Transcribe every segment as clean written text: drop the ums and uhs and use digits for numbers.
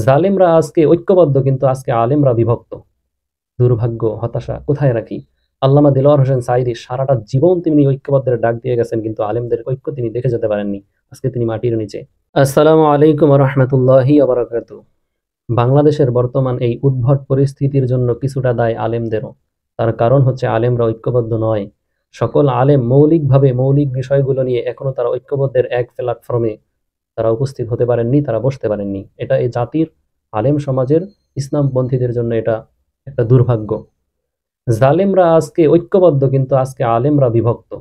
জালেমরা আজকে ঐক্যবদ্ধ, কিন্তু আজকে আলেমরা বিভক্ত। দুর্ভাগ্য, হতাশা কোথায় রাখি? আল্লামা দেলোয়ার হোসেন সাঈদী সারাটা জীবন তিনি ঐক্যবদ্ধের ডাক দিয়ে গেছেন, কিন্তু আলেমদের ঐক্য তিনি দেখে যেতে পারেননি। আজকে তিনি মাটির নিচে। আসসালামু আলাইকুম ওয়া রাহমাতুল্লাহি ওয়া বারাকাতুহু। বাংলাদেশের বর্তমান এই উদ্ভট পরিস্থিতির জন্য কিছুটা দায় আলেমদেরও। তার কারণ হচ্ছে আলেমরা ঐক্যবদ্ধ নয়। সকল আলেম মৌলিকভাবে মৌলিক বিষয়গুলো নিয়ে এখনো তারা ঐক্যবদ্ধের এক প্ল্যাটফর্মে তারা উপস্থিত হতে পারেননি, তারা বসতে পারেননি। এটা এই জাতির আলেম সমাজের ইসলামপন্থীদের জন্য এটা একটা দুর্ভাগ্য। জালেমরা আজকে ঐক্যবদ্ধ, কিন্তু আজকে আলেমরা বিভক্ত।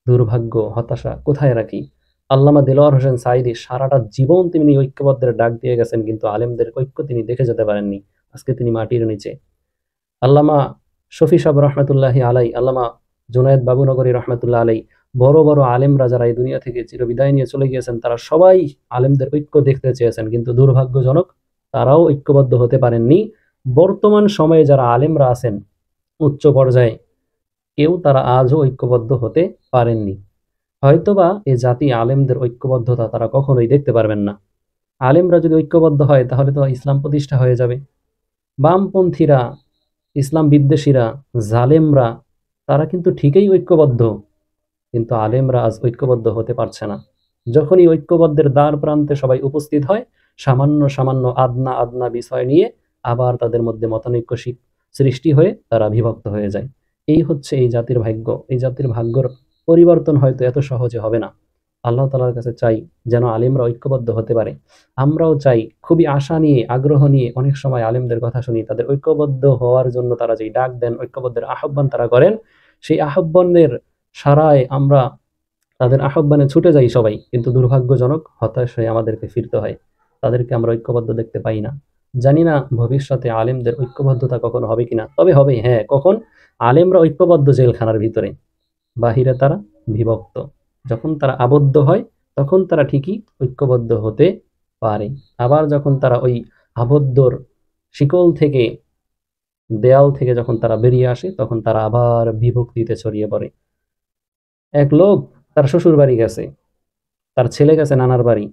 দুর্ভাগ্য, হতাশা কোথায় রাখি? আল্লামা দেলোয়ার হোসেন সাঈদী সারাটা জীবন তিনি ঐক্যবদ্ধের ডাক দিয়ে গেছেন, কিন্তু আলেমদের ঐক্য তিনি দেখে যেতে পারেননি। আজকে তিনি মাটির নিচে। আল্লামা শফি সাহেব রহমতুল্লাহি আলাই, আল্লামা জুনায়েদ বাবুনগরী রহমতুল্লাহ আলাই, বড় বড় আলেমরা যারা এই দুনিয়া থেকে চিরবিদায় নিয়ে চলে গিয়েছেন, তারা সবাই আলেমদের ঐক্য দেখতে চেয়েছেন, কিন্তু দুর্ভাগ্যজনক তারাও ঐক্যবদ্ধ হতে পারেননি। বর্তমান সময়ে যারা আলেমরা আছেন উচ্চ পর্যায়ে, কেউ তারা আজও ঐক্যবদ্ধ হতে পারেননি। হয়তোবা এ জাতি আলেমদের ঐক্যবদ্ধতা তারা কখনোই দেখতে পারবেন না। আলেমরা যদি ঐক্যবদ্ধ হয় তাহলে তো ইসলাম প্রতিষ্ঠা হয়ে যাবে। বামপন্থীরা, ইসলাম বিদ্বেষীরা, জালেমরা তারা কিন্তু ঠিকই ঐক্যবদ্ধ, কিন্তু আলেমরা আজ ঐক্যবদ্ধ হতে পারছে না। যখনই ঐক্যবদ্ধের দ্বার প্রান্তে সবাই উপস্থিত হয়, সামান্য সামান্য আদনা আদনা বিষয় নিয়ে আবার তাদের মধ্যে মতানৈক্য সৃষ্টি হয়ে তারা বিভক্ত হয়ে যায়। এই হচ্ছে এই জাতির ভাগ্য। এই জাতির ভাগ্যর পরিবর্তন হয়তো এত সহজে হবে না। আল্লাহ তাআলার কাছে চাই যেন আলেমরা ঐক্যবদ্ধ হতে পারে। আমরাও চাই, খুবই আশা নিয়ে আগ্রহ নিয়ে অনেক সময় আলেমদের কথা শুনি, তাদের ঐক্যবদ্ধ হওয়ার জন্য তারা যেই ডাক দেন, ঐক্যবদ্ধের আহ্বান তারা করেন, সেই আহ্বানের সারায় আমরা তাদের আহ্বানে ছুটে যাই সবাই, কিন্তু দুর্ভাগ্যজনক হতাশ হয়ে আমাদেরকে ফিরতে হয়। তাদেরকে আমরা ঐক্যবদ্ধ দেখতে পাই না। জানি না ভবিষ্যতে আলেমদের ঐক্যবদ্ধতা কখনো হবে কিনা। তবে হবে, হ্যাঁ, কখন? আলেমরা ঐক্যবদ্ধ জেলখানার ভিতরে, বাহিরে তারা বিভক্ত। যখন তারা আবদ্ধ হয় তখন তারা ঠিকই ঐক্যবদ্ধ হতে পারে। আবার যখন তারা ওই আবদ্ধর শিকল থেকে, দেয়াল থেকে যখন তারা বেরিয়ে আসে, তখন তারা আবার বিভক্তিতে ছড়িয়ে পড়ে। এক লোক তার শ্বশুর বাড়ি গেছে, তার ছেলে গেছে নানার বাড়ি,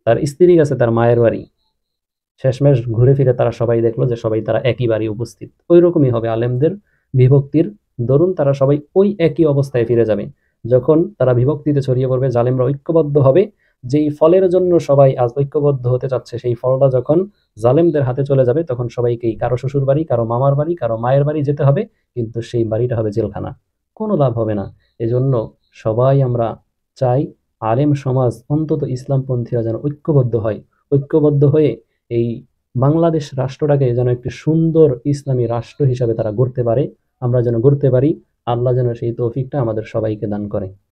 তার স্ত্রী গেছে তার মায়ের বাড়ি। শেষমেশ ঘুরে ফিরে তারা সবাই দেখলো যে সবাই তারা একই বাড়ি উপস্থিত। ওই রকমই হবে আলেমদের বিভক্তির দরুন, তারা সবাই ওই একই অবস্থায় ফিরে যাবে। যখন তারা বিভক্তিতে ছড়িয়ে পড়বে, জালেমরা ঐক্যবদ্ধ হবে, যেই ফলের জন্য সবাই আজ ঐক্যবদ্ধ হতে চাচ্ছে, সেই ফলটা যখন জালেমদের হাতে চলে যাবে, তখন সবাইকেই কারো শ্বশুর বাড়ি, কারো মামার বাড়ি, কারো মায়ের বাড়ি যেতে হবে, কিন্তু সেই বাড়িটা হবে জেলখানা। কোনো লাভ হবে না। এজন্য সবাই আমরা চাই আলেম সমাজ, অন্তত ইসলামপন্থীরা যেন ঐক্যবদ্ধ হয়। ঐক্যবদ্ধ হয়ে এই বাংলাদেশ রাষ্ট্রটাকে যেন একটি সুন্দর ইসলামী রাষ্ট্র হিসাবে তারা গড়তে পারে, আমরা যেন গড়তে পারি। আল্লাহ যেন সেই তৌফিকটা আমাদের সবাইকে দান করে।